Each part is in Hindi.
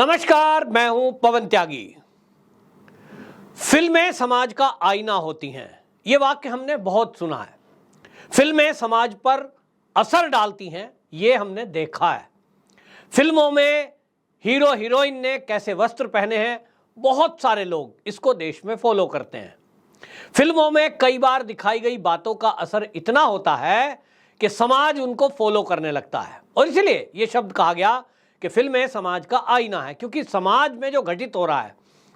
नमस्कार, मैं हूं पवन त्यागी। फिल्में समाज का आईना होती हैं, यह वाक्य हमने बहुत सुना है। फिल्में समाज पर असर डालती हैं, यह हमने देखा है। फिल्मों में हीरो हीरोइन ने कैसे वस्त्र पहने हैं, बहुत सारे लोग इसको देश में फॉलो करते हैं। फिल्मों में कई बार दिखाई गई बातों का असर इतना होता है कि समाज उनको फॉलो करने लगता है, और इसलिए यह शब्द कहा गया कि फिल्में समाज का आईना है, क्योंकि समाज में जो घटित हो रहा है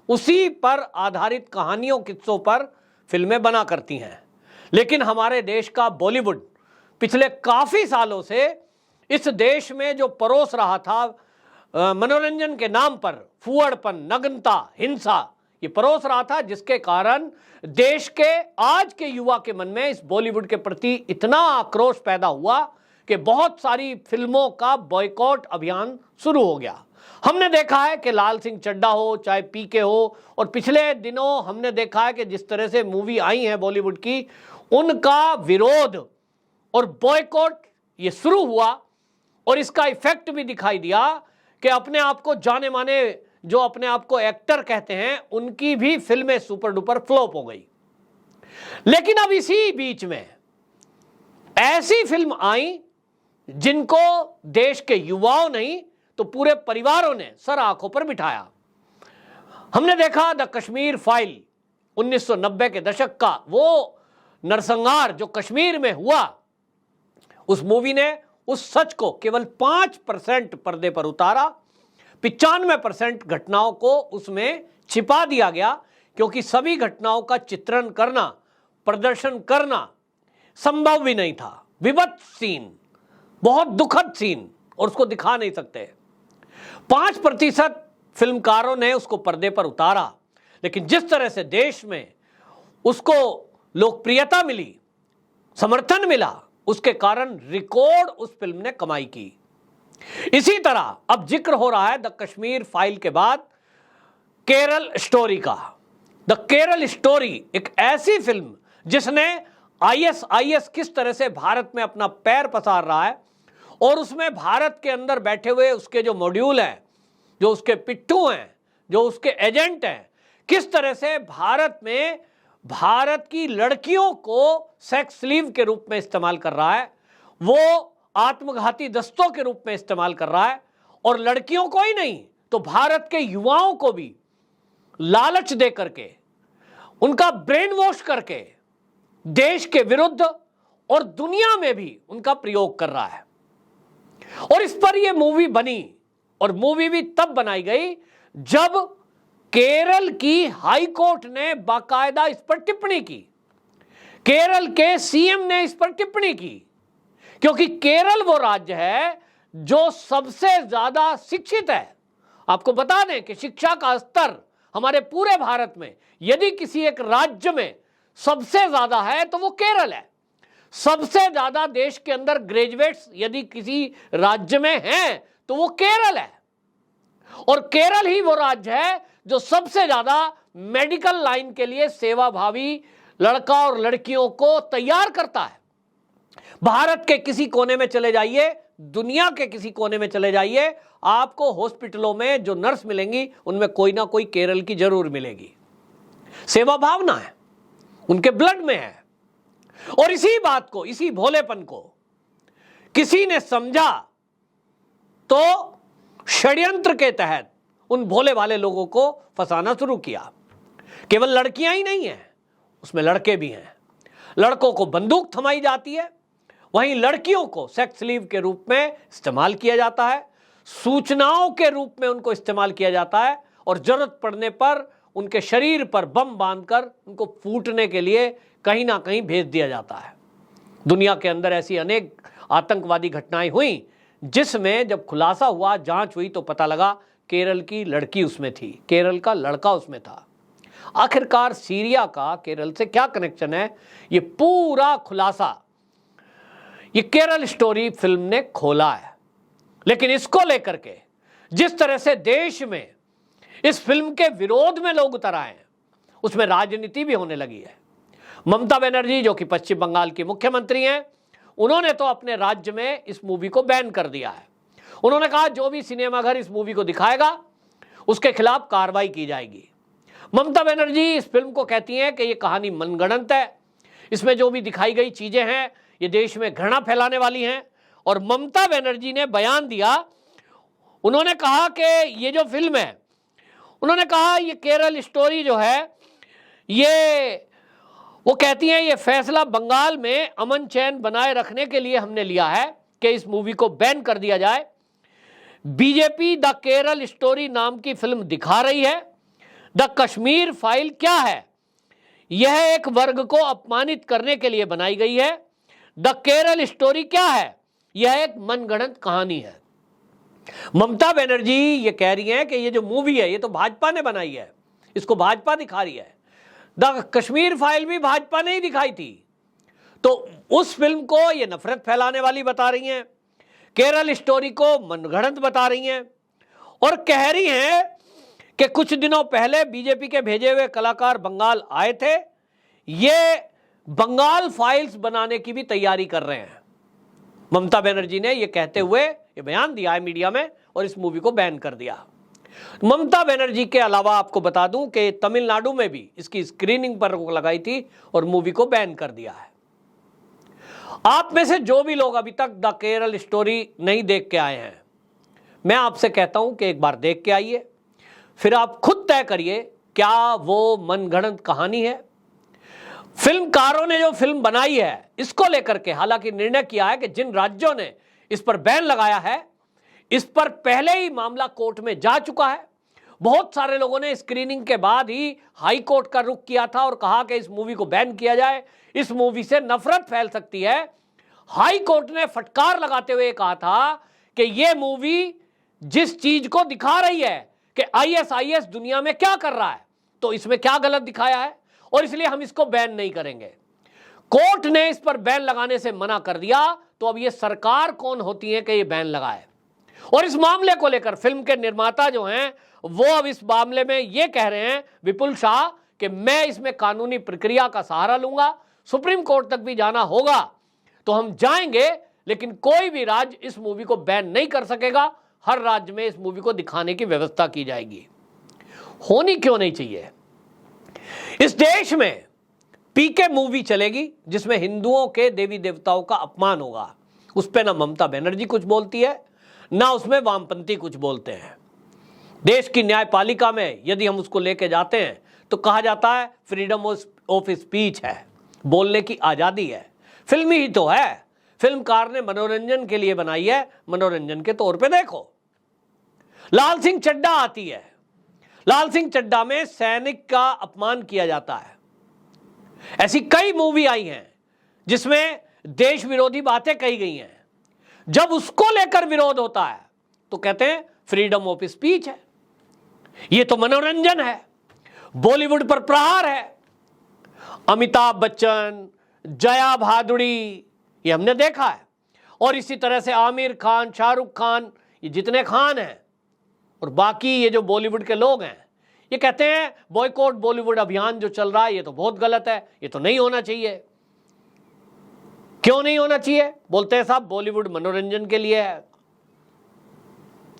उसी पर आधारित कहानियों किस्सों पर फिल्में बना करती हैं। लेकिन हमारे देश का बॉलीवुड पिछले काफी सालों से इस देश में जो परोस रहा था मनोरंजन के नाम पर फुहड़पन, नग्नता, हिंसा, ये परोस रहा था, जिसके कारण देश के आज के युवा के मन में इस बॉलीवुड के प्रति इतना आक्रोश पैदा हुआ कि बहुत सारी फिल्मों का बॉयकॉट अभियान शुरू हो गया। हमने देखा है कि लाल सिंह चड्ढा हो, चाहे पीके हो, और पिछले दिनों हमने देखा है कि जिस तरह से मूवी आई है बॉलीवुड की, उनका विरोध और बॉयकॉट ये शुरू हुआ, और इसका इफेक्ट भी दिखाई दिया कि अपने आप को जाने माने जो अपने आप को एक्टर कहते हैं, उनकी भी फिल्में सुपर डुपर फ्लॉप हो गई। लेकिन अब इसी बीच में ऐसी फिल्म आई जिनको देश के युवाओं नहीं तो पूरे परिवारों ने सर आंखों पर बिठाया। हमने देखा द कश्मीर फाइल, 1990 के दशक का वो नरसंहार जो कश्मीर में हुआ। उस मूवी ने उस सच को केवल 5% पर्दे पर उतारा, 95% घटनाओं को उसमें छिपा दिया गया, क्योंकि सभी घटनाओं का चित्रण करना, प्रदर्शन करना संभव भी नहीं था। विभत्स सीन, बहुत दुखद सीन, और उसको दिखा नहीं सकते। 5% फिल्मकारों ने उसको पर्दे पर उतारा, लेकिन जिस तरह से देश में उसको लोकप्रियता मिली, समर्थन मिला, उसके कारण रिकॉर्ड उस फिल्म ने कमाई की। इसी तरह अब जिक्र हो रहा है द कश्मीर फाइल के बाद केरल स्टोरी का। द केरल स्टोरी एक ऐसी फिल्म जिसने आईएसआईएस किस तरह से भारत में अपना पैर पसार रहा है, और उसमें भारत के अंदर बैठे हुए उसके जो मॉड्यूल हैं, जो उसके पिट्ठू हैं, जो उसके एजेंट हैं, किस तरह से भारत में भारत की लड़कियों को सेक्स स्लीव के रूप में इस्तेमाल कर रहा है, वो आत्मघाती दस्तों के रूप में इस्तेमाल कर रहा है, और लड़कियों को ही नहीं तो भारत के युवाओं को भी लालच दे करके, उनका ब्रेन वॉश करके देश के विरुद्ध और दुनिया में भी उनका प्रयोग कर रहा है। और इस पर यह मूवी बनी, और मूवी भी तब बनाई गई जब केरल की हाई कोर्ट ने बाकायदा इस पर टिप्पणी की, केरल के सीएम ने इस पर टिप्पणी की, क्योंकि केरल वो राज्य है जो सबसे ज्यादा शिक्षित है। आपको बता दें कि शिक्षा का स्तर हमारे पूरे भारत में यदि किसी एक राज्य में सबसे ज्यादा है तो वो केरल है। सबसे ज्यादा देश के अंदर ग्रेजुएट्स यदि किसी राज्य में हैं तो वो केरल है, और केरल ही वो राज्य है जो सबसे ज्यादा मेडिकल लाइन के लिए सेवाभावी लड़का और लड़कियों को तैयार करता है। भारत के किसी कोने में चले जाइए, दुनिया के किसी कोने में चले जाइए, आपको हॉस्पिटलों में जो नर्स मिलेंगी उनमें कोई ना कोई केरल की जरूर मिलेगी। सेवा भावना है, उनके ब्लड में है। और इसी बात को, इसी भोलेपन को किसी ने समझा तो षड्यंत्र के तहत उन भोले भाले लोगों को फंसाना शुरू किया। केवल लड़कियां ही नहीं हैं, उसमें लड़के भी हैं। लड़कों को बंदूक थमाई जाती है, वहीं लड़कियों को सेक्स स्लीव के रूप में इस्तेमाल किया जाता है, सूचनाओं के रूप में उनको इस्तेमाल किया जाता है, और जरूरत पड़ने पर उनके शरीर पर बम बांधकर उनको फूटने के लिए कहीं ना कहीं भेज दिया जाता है। दुनिया के अंदर ऐसी अनेक आतंकवादी घटनाएं हुई, जिसमें जब खुलासा हुआ, जांच हुई, तो पता लगा केरल की लड़की उसमें थी, केरल का लड़का उसमें था। आखिरकार सीरिया का केरल से क्या कनेक्शन है, ये पूरा खुलासा ये केरल स्टोरी फिल्म ने खोला है। लेकिन इसको लेकर के जिस तरह से देश में इस फिल्म के विरोध में लोग उतर आए हैं, उसमें राजनीति भी होने लगी है। ममता बनर्जी जो कि पश्चिम बंगाल की मुख्यमंत्री हैं, उन्होंने तो अपने राज्य में इस मूवी को बैन कर दिया है। उन्होंने कहा जो भी सिनेमाघर इस मूवी को दिखाएगा उसके खिलाफ कार्रवाई की जाएगी। ममता बनर्जी इस फिल्म को कहती हैं कि ये कहानी मनगढ़ंत है, इसमें जो भी दिखाई गई चीजें हैं ये देश में घृणा फैलाने वाली हैं। और ममता बनर्जी ने बयान दिया, उन्होंने कहा कि ये जो फिल्म है, उन्होंने कहा ये केरल स्टोरी जो है, ये वो कहती हैं ये फैसला बंगाल में अमन चैन बनाए रखने के लिए हमने लिया है कि इस मूवी को बैन कर दिया जाए। बीजेपी द केरल स्टोरी नाम की फिल्म दिखा रही है। द कश्मीर फाइल क्या है? यह एक वर्ग को अपमानित करने के लिए बनाई गई है। द केरल स्टोरी क्या है? यह एक मनगढ़ंत कहानी है। ममता बनर्जी ये कह रही हैं कि ये जो मूवी है ये तो भाजपा ने बनाई है, इसको भाजपा दिखा रही है। द कश्मीर फाइल भी भाजपा ने ही दिखाई थी, तो उस फिल्म को ये नफरत फैलाने वाली बता रही हैं, केरल स्टोरी को मनगढ़ंत बता रही हैं और कह रही हैं कि कुछ दिनों पहले बीजेपी के भेजे हुए कलाकार बंगाल आए थे, ये बंगाल फाइल्स बनाने की भी तैयारी कर रहे हैं। ममता बनर्जी ने यह कहते हुए ये बयान दिया है मीडिया में और इस मूवी को बैन कर दिया। ममता बनर्जी के अलावा आपको बता दूं कि तमिलनाडु में भी इसकी स्क्रीनिंग पर रोक लगाई थी और मूवी को बैन कर दिया है। आप में से जो भी लोग अभी तक द केरल स्टोरी नहीं देख के आए हैं, मैं आपसे कहता हूं कि एक बार देख के आइए, फिर आप खुद तय करिए क्या वो मनगढ़ंत कहानी है। फिल्मकारों ने जो फिल्म बनाई है इसको लेकर के हालांकि निर्णय किया है कि जिन राज्यों ने इस पर बैन लगाया है इस पर पहले ही मामला कोर्ट में जा चुका है। बहुत सारे लोगों ने स्क्रीनिंग के बाद ही हाई कोर्ट का रुख किया था और कहा कि इस मूवी को बैन किया जाए, इस मूवी से नफरत फैल सकती है। हाई कोर्ट ने फटकार लगाते हुए कहा था कि यह मूवी जिस चीज को दिखा रही है कि आईएसआईएस दुनिया में क्या कर रहा है, तो इसमें क्या गलत दिखाया है और इसलिए हम इसको बैन नहीं करेंगे। कोर्ट ने इस पर बैन लगाने से मना कर दिया, तो अब ये सरकार कौन होती है कि ये बैन लगाए। और इस मामले को लेकर फिल्म के निर्माता जो हैं वो अब इस मामले में ये कह रहे हैं, विपुल शाह, कि मैं इसमें कानूनी प्रक्रिया का सहारा लूंगा, सुप्रीम कोर्ट तक भी जाना होगा तो हम जाएंगे, लेकिन कोई भी राज्य इस मूवी को बैन नहीं कर सकेगा। हर राज्य में इस मूवी को दिखाने की व्यवस्था की जाएगी। होनी क्यों नहीं चाहिए। इस देश में पीके मूवी चलेगी जिसमें हिंदुओं के देवी देवताओं का अपमान होगा, उस पर ना ममता बनर्जी कुछ बोलती है ना उसमें वामपंथी कुछ बोलते हैं। देश की न्यायपालिका में यदि हम उसको लेके जाते हैं तो कहा जाता है फ्रीडम ऑफ स्पीच है, बोलने की आजादी है। फिल्मी ही तो है, फिल्मकार ने मनोरंजन के लिए बनाई है, मनोरंजन के तौर पे देखो। लाल सिंह चड्ढा आती है, लाल सिंह चड्ढा में सैनिक का अपमान किया जाता है। ऐसी कई मूवी आई हैं जिसमें देश विरोधी बातें कही गई हैं, जब उसको लेकर विरोध होता है तो कहते हैं फ्रीडम ऑफ स्पीच है, ये तो मनोरंजन है, बॉलीवुड पर प्रहार है। अमिताभ बच्चन, जया भादुड़ी, ये हमने देखा है, और इसी तरह से आमिर खान, शाहरुख खान, ये जितने खान हैं और बाकी ये जो बॉलीवुड के लोग हैं, ये कहते हैं बॉयकॉट बॉलीवुड अभियान जो चल रहा है ये तो बहुत गलत है, ये तो नहीं होना चाहिए। क्यों नहीं होना चाहिए? बोलते हैं साहब बॉलीवुड मनोरंजन के लिए है,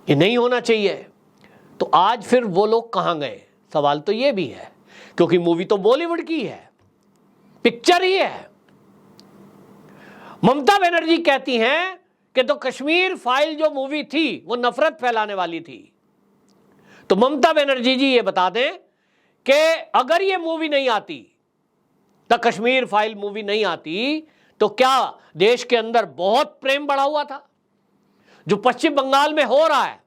ये नहीं होना चाहिए। तो आज फिर वो लोग कहां गए? सवाल तो ये भी है, क्योंकि मूवी तो बॉलीवुड की है, पिक्चर ही है। ममता बनर्जी कहती हैं कि तो कश्मीर फाइल जो मूवी थी वो नफरत फैलाने वाली थी। तो ममता बनर्जी जी ये बता दें कि अगर ये मूवी नहीं आती, द कश्मीर फाइल मूवी नहीं आती, तो क्या देश के अंदर बहुत प्रेम बढ़ा हुआ था? जो पश्चिम बंगाल में हो रहा है,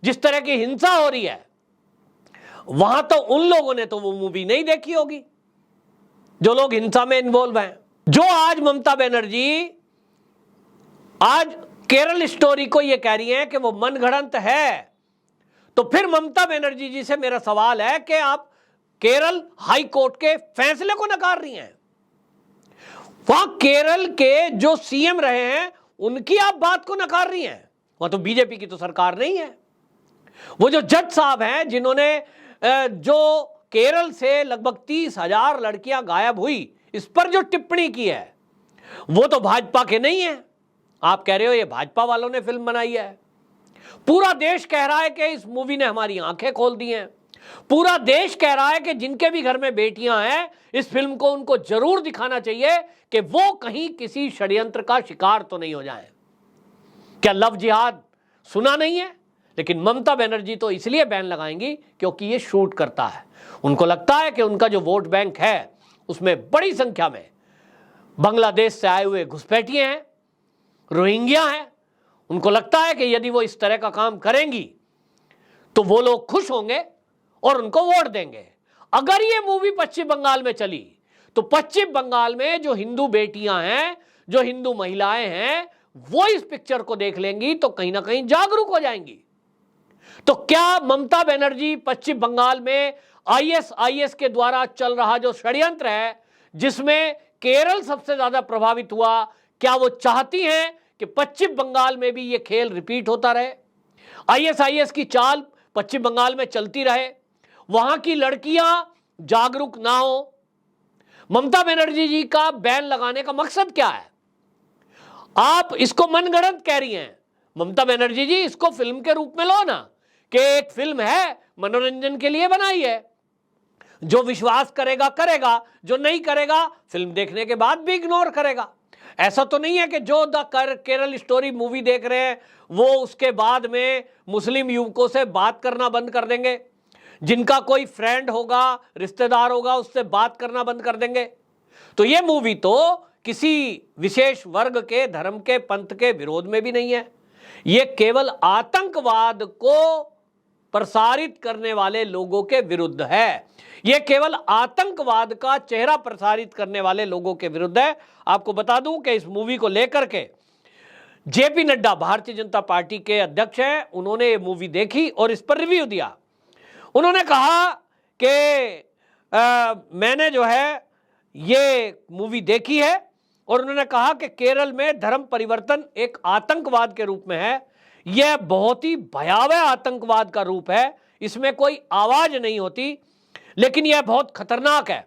जिस तरह की हिंसा हो रही है, वहां तो उन लोगों ने तो वो मूवी नहीं देखी होगी जो लोग हिंसा में इन्वॉल्व हैं। जो आज ममता बनर्जी आज केरल स्टोरी को ये कह रही है कि वो मनगढ़ंत है, तो फिर ममता बनर्जी जी से मेरा सवाल है कि आप केरल हाई कोर्ट के फैसले को नकार रही हैं। वहां केरल के जो सीएम रहे हैं उनकी आप बात को नकार रही हैं। वहां तो बीजेपी की तो सरकार नहीं है। वो जो जज साहब हैं जिन्होंने जो केरल से लगभग 30,000 लड़कियां गायब हुई इस पर जो टिप्पणी की है, वो तो भाजपा के नहीं है। आप कह रहे हो ये भाजपा वालों ने फिल्म बनाई है। पूरा देश कह रहा है कि इस मूवी ने हमारी आंखें खोल दी हैं। पूरा देश कह रहा है कि जिनके भी घर में बेटियां हैं, इस फिल्म को उनको जरूर दिखाना चाहिए कि वो कहीं किसी षड्यंत्र का शिकार तो नहीं हो जाए। क्या लव जिहाद सुना नहीं है? लेकिन ममता बनर्जी तो इसलिए बैन लगाएंगी क्योंकि ये शूट करता है। उनको लगता है कि उनका जो वोट बैंक है उसमें बड़ी संख्या में बांग्लादेश से आए हुए घुसपैठिए हैं, रोहिंग्या हैं। उनको लगता है कि यदि वो इस तरह का काम करेंगी तो वो लोग खुश होंगे और उनको वोट देंगे। अगर ये मूवी पश्चिम बंगाल में चली तो पश्चिम बंगाल में जो हिंदू बेटियां हैं, जो हिंदू महिलाएं हैं, वो इस पिक्चर को देख लेंगी तो कहीं ना कहीं जागरूक हो जाएंगी। तो क्या ममता बनर्जी पश्चिम बंगाल में आईएसआईएस के द्वारा चल रहा जो षड्यंत्र है, जिसमें केरल सबसे ज्यादा प्रभावित हुआ, क्या वो चाहती हैं कि पश्चिम बंगाल में भी ये खेल रिपीट होता रहे? आईएसआईएस की चाल पश्चिम बंगाल में चलती रहे, वहां की लड़कियां जागरूक ना हो? ममता बनर्जी जी का बैन लगाने का मकसद क्या है? आप इसको मनगढ़ंत कह रही हैं। ममता बनर्जी जी, इसको फिल्म के रूप में लो ना, कि एक फिल्म है, मनोरंजन के लिए बनाई है। जो विश्वास करेगा करेगा, जो नहीं करेगा फिल्म देखने के बाद भी इग्नोर करेगा। ऐसा तो नहीं है कि जो द केरल स्टोरी मूवी देख रहे हैं वो उसके बाद में मुस्लिम युवकों से बात करना बंद कर देंगे, जिनका कोई फ्रेंड होगा, रिश्तेदार होगा, उससे बात करना बंद कर देंगे। तो ये मूवी तो किसी विशेष वर्ग के, धर्म के, पंथ के विरोध में भी नहीं है। ये केवल आतंकवाद को प्रसारित करने वाले लोगों के विरुद्ध है। यह केवल आतंकवाद का चेहरा प्रसारित करने वाले लोगों के विरुद्ध है। आपको बता दूं कि इस मूवी को लेकर के जेपी नड्डा, भारतीय जनता पार्टी के अध्यक्ष हैं, उन्होंने ये मूवी देखी और इस पर रिव्यू दिया। उन्होंने कहा कि मैंने जो है ये मूवी देखी है और उन्होंने कहा कि केरल में धर्म परिवर्तन एक आतंकवाद के रूप में है। यह बहुत ही भयावह आतंकवाद का रूप है, इसमें कोई आवाज नहीं होती, लेकिन यह बहुत खतरनाक है,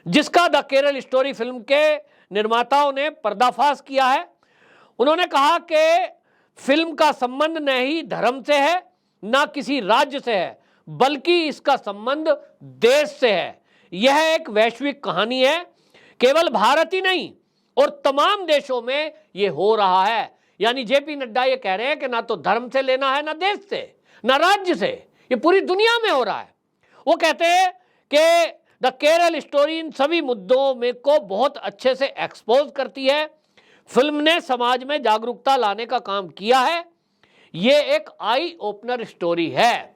जिसका द केरल स्टोरी फिल्म के निर्माताओं ने पर्दाफाश किया है। उन्होंने कहा कि फिल्म का संबंध न ही धर्म से है, ना किसी राज्य से है, बल्कि इसका संबंध देश से है। यह एक वैश्विक कहानी है, केवल भारत ही नहीं और तमाम देशों में यह हो रहा है। यानी जेपी नड्डा ये कह रहे हैं कि ना तो धर्म से लेना है, ना देश से, ना राज्य से, ये पूरी दुनिया में हो रहा है। वो कहते हैं कि द केरल स्टोरी इन सभी मुद्दों में को बहुत अच्छे से एक्सपोज करती है। फिल्म ने समाज में जागरूकता लाने का काम किया है। ये एक आई ओपनर स्टोरी है।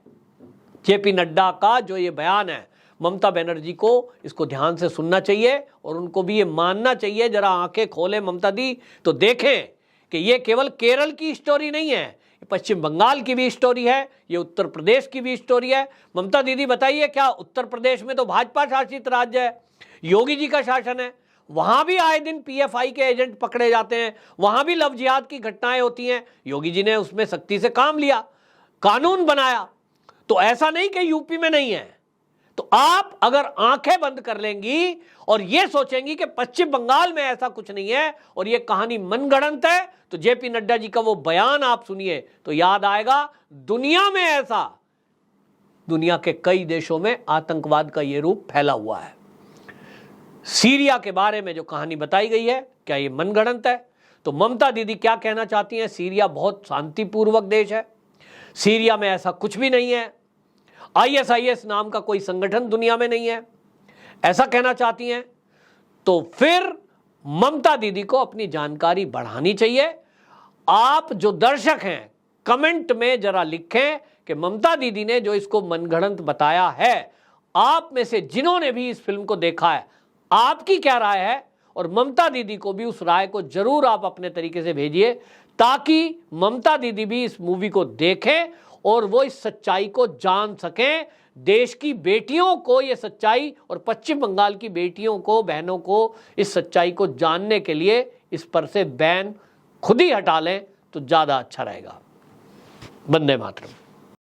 जेपी नड्डा का जो ये बयान है, ममता बनर्जी को इसको ध्यान से सुनना चाहिए और उनको भी ये मानना चाहिए। जरा आंखें खोले ममता दी तो देखें कि ये केवल केरल की स्टोरी नहीं है, ये पश्चिम बंगाल की भी स्टोरी है, ये उत्तर प्रदेश की भी स्टोरी है। ममता दीदी बताइए, क्या उत्तर प्रदेश में तो भाजपा शासित राज्य है, योगी जी का शासन है, वहां भी आए दिन पीएफआई के एजेंट पकड़े जाते हैं, वहां भी लव जिहाद की घटनाएं होती हैं। योगी जी ने उसमें सख्ती से काम लिया, कानून बनाया। तो ऐसा नहीं कि यूपी में नहीं है। तो आप अगर आंखें बंद कर लेंगी और ये सोचेंगी कि पश्चिम बंगाल में ऐसा कुछ नहीं है और ये कहानी मनगढ़ंत है, तो जेपी नड्डा जी का वो बयान आप सुनिए तो याद आएगा, दुनिया में ऐसा, दुनिया के कई देशों में आतंकवाद का ये रूप फैला हुआ है। सीरिया के बारे में जो कहानी बताई गई है, क्या ये मनगढ़ंत है? तो ममता दीदी क्या कहना चाहती हैं? सीरिया बहुत शांतिपूर्वक देश है, सीरिया में ऐसा कुछ भी नहीं है, आईएसआईएस नाम का कोई संगठन दुनिया में नहीं है, ऐसा कहना चाहती हैं। तो फिर ममता दीदी को अपनी जानकारी बढ़ानी चाहिए। आप जो दर्शक हैं, कमेंट में जरा लिखें कि ममता दीदी ने जो इसको मनगढ़ंत बताया है, आप में से जिन्होंने भी इस फिल्म को देखा है, आपकी क्या राय है? और ममता दीदी को भी उस राय को जरूर आप अपने तरीके से भेजिए, ताकि ममता दीदी भी इस मूवी को देखें और वो इस सच्चाई को जान सकें। देश की बेटियों को ये सच्चाई और पश्चिम बंगाल की बेटियों को, बहनों को इस सच्चाई को जानने के लिए इस पर से बैन खुद ही हटा लें तो ज़्यादा अच्छा रहेगा। वंदे मातरम।